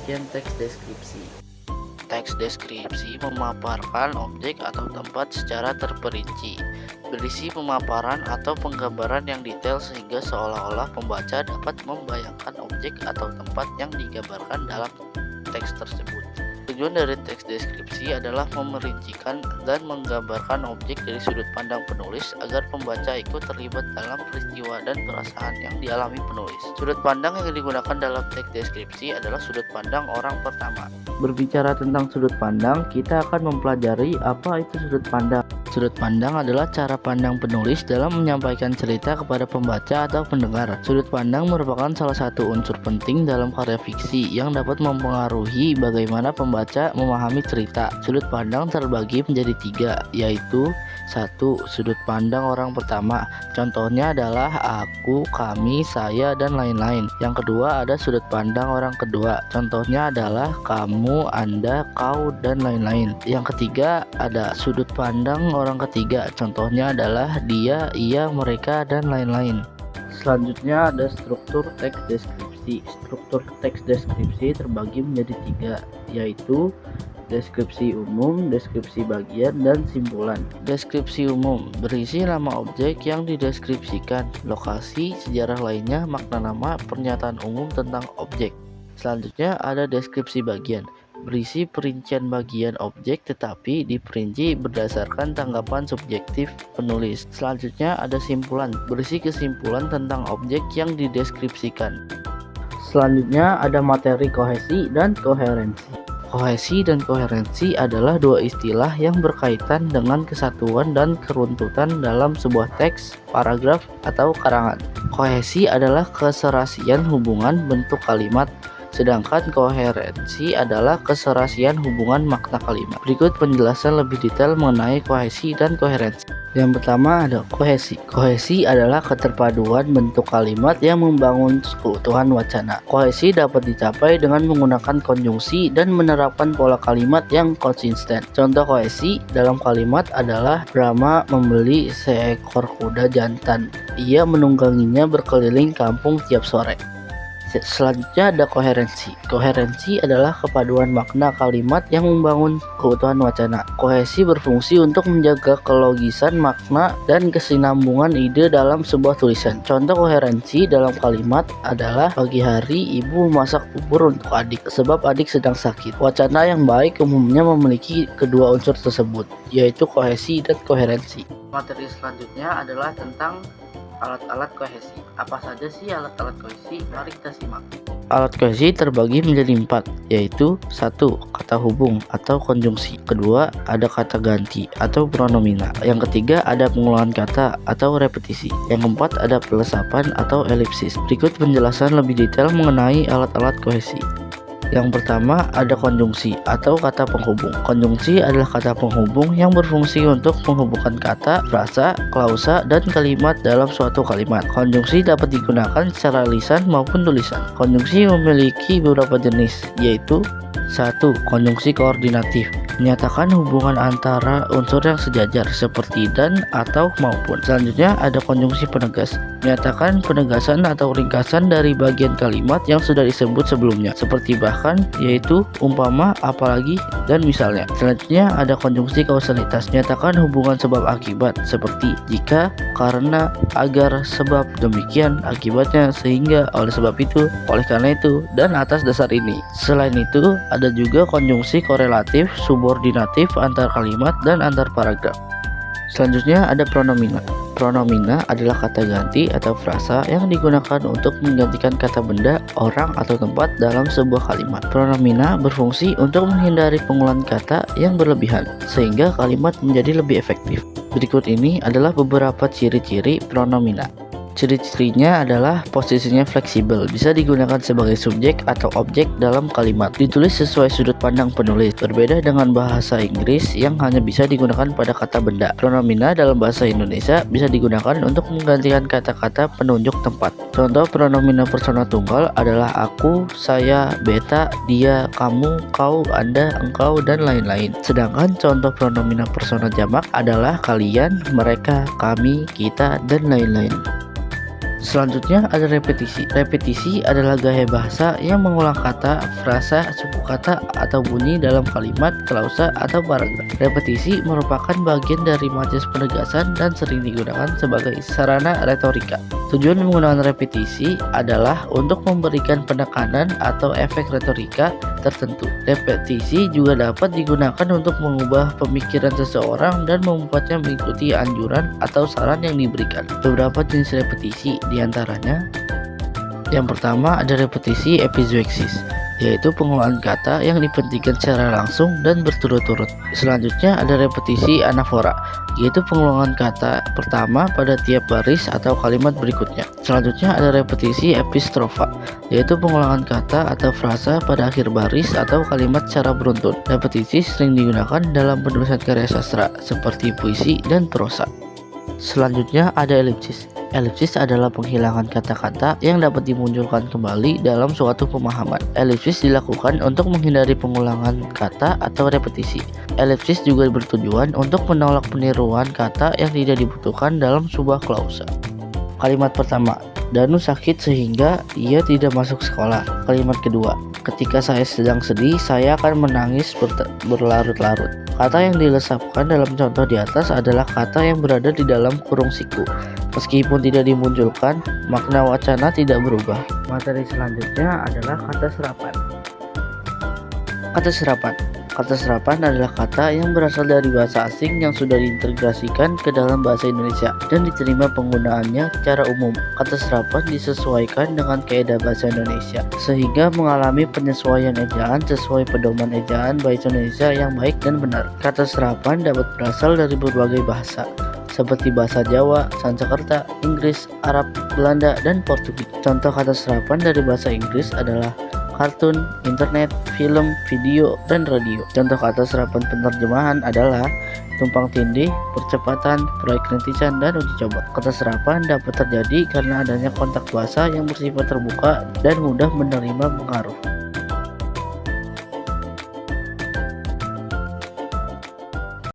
bagian teks deskripsi. Teks deskripsi memaparkan objek atau tempat secara terperinci, berisi pemaparan atau penggambaran yang detail sehingga seolah-olah pembaca dapat membayangkan objek atau tempat yang digambarkan dalam teks tersebut. Tujuan dari teks deskripsi adalah memerincikan dan menggambarkan objek dari sudut pandang penulis agar pembaca ikut terlibat dalam peristiwa dan perasaan yang dialami penulis. Sudut pandang yang digunakan dalam teks deskripsi adalah sudut pandang orang pertama. Berbicara tentang sudut pandang, kita akan mempelajari apa itu sudut pandang. Sudut pandang adalah cara pandang penulis dalam menyampaikan cerita kepada pembaca atau pendengar. Sudut pandang merupakan salah satu unsur penting dalam karya fiksi yang dapat mempengaruhi bagaimana pembaca memahami cerita. Sudut pandang terbagi menjadi 3, yaitu 1. Sudut pandang orang pertama. Contohnya adalah aku, kami, saya, dan lain-lain. Yang kedua ada sudut pandang orang kedua. Contohnya adalah kamu, anda, kau, dan lain-lain. Yang ketiga ada sudut pandang orang ketiga. Contohnya adalah dia, ia, mereka, dan lain-lain. Selanjutnya ada struktur teks deskripsi. Struktur teks deskripsi terbagi menjadi 3, yaitu deskripsi umum, deskripsi bagian, dan simpulan. Deskripsi umum berisi nama objek yang dideskripsikan, lokasi, sejarah lainnya, makna nama, pernyataan umum tentang objek. Selanjutnya ada deskripsi bagian, berisi perincian bagian objek tetapi diperinci berdasarkan tanggapan subjektif penulis. Selanjutnya ada simpulan, berisi kesimpulan tentang objek yang dideskripsikan. Selanjutnya ada materi kohesi dan koherensi. Kohesi dan koherensi adalah dua istilah yang berkaitan dengan kesatuan dan keruntutan dalam sebuah teks, paragraf, atau karangan. Kohesi adalah keserasian hubungan bentuk kalimat, sedangkan koherensi adalah keserasian hubungan makna kalimat. Berikut penjelasan lebih detail mengenai kohesi dan koherensi. Yang pertama ada kohesi. Kohesi adalah keterpaduan bentuk kalimat yang membangun keutuhan wacana. Kohesi dapat dicapai dengan menggunakan konjungsi dan menerapkan pola kalimat yang konsisten. Contoh kohesi dalam kalimat adalah Brahma membeli seekor kuda jantan. Ia menungganginya berkeliling kampung tiap sore. Selanjutnya ada koherensi. Koherensi adalah kepaduan makna kalimat yang membangun keutuhan wacana. Kohesi berfungsi untuk menjaga kelogisan makna dan kesinambungan ide dalam sebuah tulisan. Contoh koherensi dalam kalimat adalah pagi hari ibu memasak bubur untuk adik sebab adik sedang sakit. Wacana yang baik umumnya memiliki kedua unsur tersebut, yaitu kohesi dan koherensi. Materi selanjutnya adalah tentang alat-alat kohesi. Apa saja sih alat-alat kohesi? Mari kita simak. Alat kohesi terbagi menjadi 4, yaitu 1. Kata hubung atau konjungsi. Kedua, ada kata ganti atau pronomina. Yang ketiga, ada pengulangan kata atau repetisi. Yang keempat, ada pelesapan atau elipsis. Berikut penjelasan lebih detail mengenai alat-alat kohesi. Yang pertama ada konjungsi atau kata penghubung. Konjungsi adalah kata penghubung yang berfungsi untuk menghubungkan kata, frasa, klausa, dan kalimat dalam suatu kalimat. Konjungsi dapat digunakan secara lisan maupun tulisan. Konjungsi memiliki beberapa jenis, yaitu 1. Konjungsi koordinatif, menyatakan hubungan antara unsur yang sejajar seperti dan, atau, maupun. Selanjutnya ada konjungsi penegas, menyatakan penegasan atau ringkasan dari bagian kalimat yang sudah disebut sebelumnya, seperti bahkan, yaitu, umpama, apalagi, dan misalnya. Selanjutnya ada konjungsi kausalitas, menyatakan hubungan sebab akibat, seperti jika, karena, agar, sebab, demikian, akibatnya, sehingga, oleh sebab itu, oleh karena itu, dan atas dasar ini. Selain itu, ada juga konjungsi korelatif, subordinatif antar kalimat dan antar paragraf. Selanjutnya ada pronomina. Pronomina adalah kata ganti atau frasa yang digunakan untuk menggantikan kata benda, orang, atau tempat dalam sebuah kalimat. Pronomina berfungsi untuk menghindari pengulangan kata yang berlebihan, sehingga kalimat menjadi lebih efektif. Berikut ini adalah beberapa ciri-ciri pronomina. Ciri-cirinya adalah posisinya fleksibel, bisa digunakan sebagai subjek atau objek dalam kalimat, ditulis sesuai sudut pandang penulis, berbeda dengan bahasa Inggris yang hanya bisa digunakan pada kata benda. Pronomina dalam bahasa Indonesia bisa digunakan untuk menggantikan kata-kata penunjuk tempat. Contoh pronomina persona tunggal adalah aku, saya, beta, dia, kamu, kau, anda, engkau, dan lain-lain. Sedangkan contoh pronomina persona jamak adalah kalian, mereka, kami, kita, dan lain-lain. Selanjutnya ada repetisi. Repetisi adalah gaya bahasa yang mengulang kata, frasa, suku kata, atau bunyi dalam kalimat, klausa, atau paragraf. Repetisi merupakan bagian dari majas penegasan dan sering digunakan sebagai sarana retorika. Tujuan menggunakan repetisi adalah untuk memberikan penekanan atau efek retorika tertentu. Repetisi juga dapat digunakan untuk mengubah pemikiran seseorang dan membuatnya mengikuti anjuran atau saran yang diberikan. Beberapa jenis repetisi diantaranya: yang pertama ada repetisi epizoeksis, yaitu pengulangan kata yang dipentingkan secara langsung dan berturut-turut. Selanjutnya ada repetisi anafora, yaitu pengulangan kata pertama pada tiap baris atau kalimat berikutnya. Selanjutnya ada repetisi epistrofa, yaitu pengulangan kata atau frasa pada akhir baris atau kalimat secara beruntun. Repetisi sering digunakan dalam penulisan karya sastra seperti puisi dan prosa. Selanjutnya ada elipsis. Elipsis adalah penghilangan kata-kata yang dapat dimunculkan kembali dalam suatu pemahaman. Elipsis dilakukan untuk menghindari pengulangan kata atau repetisi. Elipsis juga bertujuan untuk menolak peniruan kata yang tidak dibutuhkan dalam sebuah klausa. Kalimat pertama, Danu sakit sehingga ia tidak masuk sekolah. Kalimat kedua, ketika saya sedang sedih, saya akan menangis berlarut-larut. Kata yang dilesapkan dalam contoh di atas adalah kata yang berada di dalam kurung siku. Meskipun tidak dimunculkan, makna wacana tidak berubah. Materi selanjutnya adalah kata serapan. Kata serapan. Kata serapan adalah kata yang berasal dari bahasa asing yang sudah diintegrasikan ke dalam bahasa Indonesia dan diterima penggunaannya secara umum. Kata serapan disesuaikan dengan kaidah bahasa Indonesia sehingga mengalami penyesuaian ejaan sesuai pedoman ejaan bahasa Indonesia yang baik dan benar. Kata serapan dapat berasal dari berbagai bahasa seperti bahasa Jawa, Sanskerta, Inggris, Arab, Belanda, dan Portugis. Contoh kata serapan dari bahasa Inggris adalah kartun, internet, film, video, dan radio. Contoh kata serapan penerjemahan adalah tumpang tindih, percepatan, proyek rintisan, dan uji coba. Kata serapan dapat terjadi karena adanya kontak bahasa yang bersifat terbuka dan mudah menerima pengaruh.